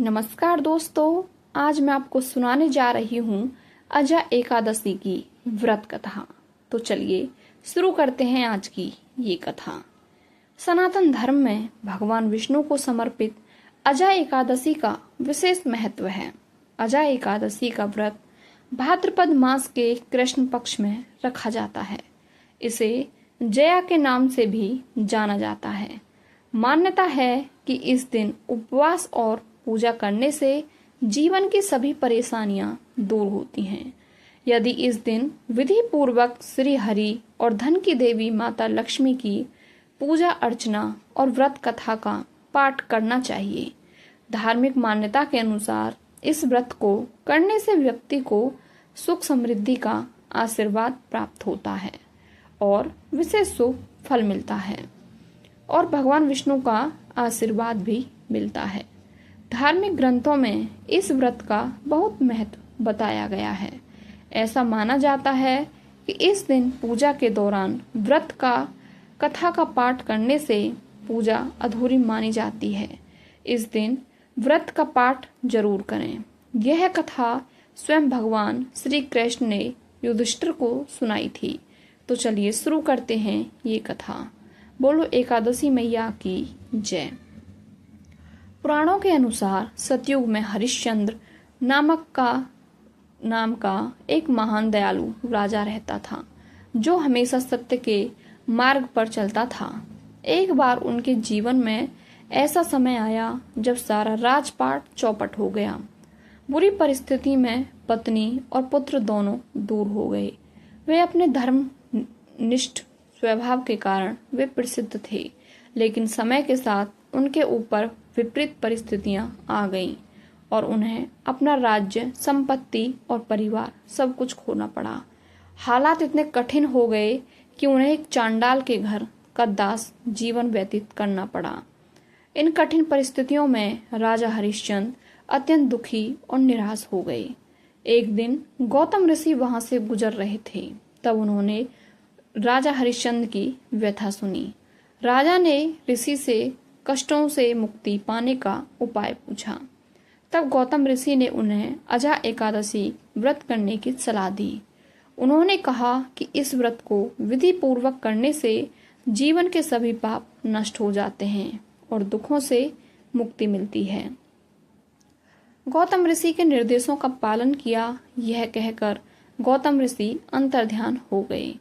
नमस्कार दोस्तों, आज मैं आपको सुनाने जा रही हूँ अजा एकादशी की व्रत कथा। तो चलिए शुरू करते हैं आज की ये कथा। सनातन धर्म में भगवान विष्णु को समर्पित अजा एकादशी का विशेष महत्व है। अजा एकादशी का व्रत भाद्रपद मास के कृष्ण पक्ष में रखा जाता है। इसे जया के नाम से भी जाना जाता है। मान्यता है कि इस दिन उपवास और पूजा करने से जीवन की सभी परेशानियां दूर होती हैं। यदि इस दिन विधि पूर्वक श्री हरि और धन की देवी माता लक्ष्मी की पूजा अर्चना और व्रत कथा का पाठ करना चाहिए। धार्मिक मान्यता के अनुसार इस व्रत को करने से व्यक्ति को सुख समृद्धि का आशीर्वाद प्राप्त होता है और विशेष शुभ फल मिलता है और भगवान विष्णु का आशीर्वाद भी मिलता है। धार्मिक ग्रंथों में इस व्रत का बहुत महत्व बताया गया है। ऐसा माना जाता है कि इस दिन पूजा के दौरान व्रत का कथा का पाठ करने से पूजा अधूरी मानी जाती है। इस दिन व्रत का पाठ जरूर करें। यह कथा स्वयं भगवान श्री कृष्ण ने युधिष्ठिर को सुनाई थी। तो चलिए शुरू करते हैं ये कथा। बोलो एकादशी मैया की जय। पुराणों के अनुसार सतयुग में हरिश्चंद्र नाम का एक महान दयालु राजा रहता था, जो हमेशा सत्य के मार्ग पर चलता था। एक बार उनके जीवन में ऐसा समय आया जब सारा राजपाट चौपट हो गया। बुरी परिस्थिति में पत्नी और पुत्र दोनों दूर हो गए। वे अपने धर्मनिष्ठ स्वभाव के कारण वे प्रसिद्ध थे, लेकिन समय के साथ उनके ऊपर विपरीत परिस्थितियां आ गईं और उन्हें अपना राज्य, संपत्ति और परिवार सब कुछ खोना पड़ा। हालात इतने कठिन हो गए कि उन्हें एक चांडाल के घर का दास जीवन व्यतीत करना पड़ा। इन कठिन परिस्थितियों में राजा हरिश्चंद्र अत्यंत दुखी और निराश हो गए। एक दिन गौतम ऋषि वहां से गुजर रहे थे। तब उन्होंने राजा हरिश्चंद्र की व्यथा सुनी। राजा ने ऋषि से कष्टों से मुक्ति पाने का उपाय पूछा। तब गौतम ऋषि ने उन्हें अजा एकादशी व्रत करने की सलाह दी। उन्होंने कहा कि इस व्रत को विधि पूर्वक करने से जीवन के सभी पाप नष्ट हो जाते हैं और दुखों से मुक्ति मिलती है। गौतम ऋषि के निर्देशों का पालन किया। यह कहकर गौतम ऋषि अंतर्ध्यान हो गए।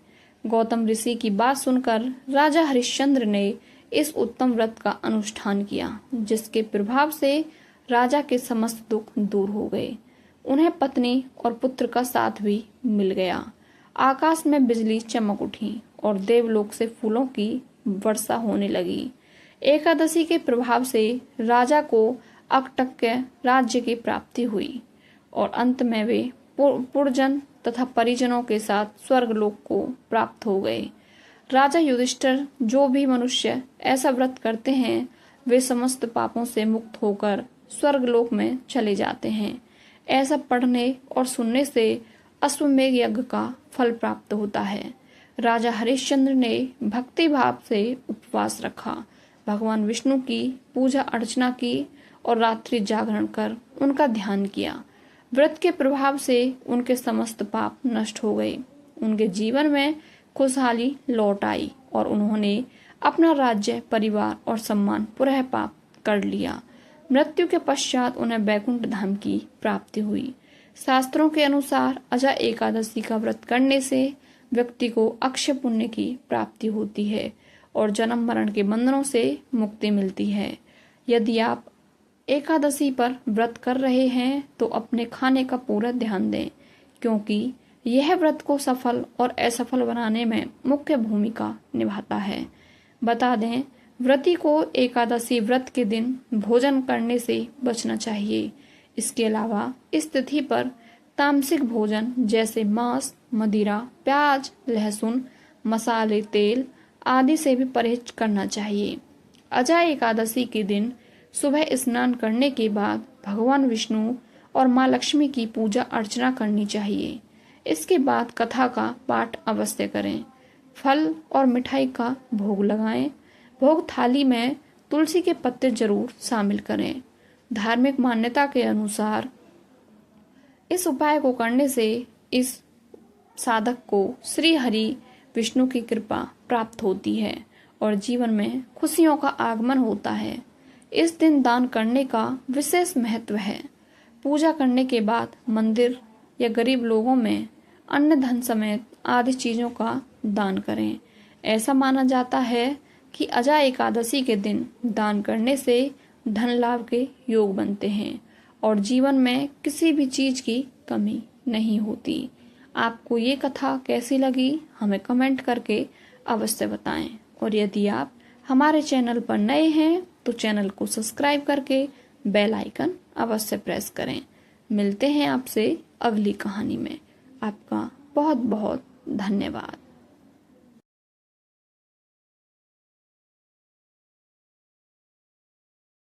गौतम ऋषि की बात सुनकर राजा हरिश्चंद्र ने इस उत्तम व्रत का अनुष्ठान किया, जिसके प्रभाव से राजा के समस्त दुख दूर हो गए। उन्हें पत्नी और पुत्र का साथ भी मिल गया। आकाश में बिजली चमक उठी और देवलोक से फूलों की वर्षा होने लगी। एकादशी के प्रभाव से राजा को अकटक्य राज्य की प्राप्ति हुई और अंत में वे पुरजन तथा परिजनों के साथ स्वर्गलोक को प्राप्त हो गए। राजा युधिष्ठिर, जो भी मनुष्य ऐसा व्रत करते हैं वे समस्त पापों से मुक्त होकर स्वर्गलोक में चले जाते हैं। ऐसा पढ़ने और सुनने से अश्वमेध यज्ञ का फल प्राप्त होता है। राजा हरिश्चंद्र ने भक्ति भाव से उपवास रखा, भगवान विष्णु की पूजा अर्चना की और रात्रि जागरण कर उनका ध्यान किया। व्रत के प्रभाव से उनके समस्त पाप नष्ट हो गए। उनके जीवन में खुशहाली लौट आई और उन्होंने अपना राज्य, परिवार और सम्मान पुनः प्राप्त कर लिया। मृत्यु के पश्चात उन्हें वैकुंठ धाम की प्राप्ति हुई। शास्त्रों के अनुसार अजा एकादशी का व्रत करने से व्यक्ति को अक्षय पुण्य की प्राप्ति होती है और जन्म मरण के बंधनों से मुक्ति मिलती है। यदि आप एकादशी पर व्रत कर रहे हैं तो अपने खाने का पूरा ध्यान दें, क्योंकि यह व्रत को सफल और असफल बनाने में मुख्य भूमिका निभाता है। बता दें, व्रती को एकादशी व्रत के दिन भोजन करने से बचना चाहिए। इसके अलावा इस तिथि पर तामसिक भोजन जैसे मांस, मदिरा, प्याज, लहसुन, मसाले, तेल आदि से भी परहेज करना चाहिए। अजा एकादशी के दिन सुबह स्नान करने के बाद भगवान विष्णु और माँ लक्ष्मी की पूजा अर्चना करनी चाहिए। इसके बाद कथा का पाठ अवश्य करें। फल और मिठाई का भोग लगाएं। भोग थाली में तुलसी के पत्ते जरूर शामिल करें। धार्मिक मान्यता के अनुसार इस उपाय को करने से इस साधक को श्री हरि विष्णु की कृपा प्राप्त होती है और जीवन में खुशियों का आगमन होता है। इस दिन दान करने का विशेष महत्व है। पूजा करने के बाद मंदिर या गरीब लोगों में अन्न धन समेत आदि चीजों का दान करें। ऐसा माना जाता है कि अजा एकादशी के दिन दान करने से धन लाभ के योग बनते हैं और जीवन में किसी भी चीज की कमी नहीं होती। आपको ये कथा कैसी लगी हमें कमेंट करके अवश्य बताएं और यदि आप हमारे चैनल पर नए हैं तो चैनल को सब्सक्राइब करके बेल आइकन अवश्य प्रेस करें। मिलते हैं आपसे अगली कहानी में। आपका बहुत बहुत धन्यवाद।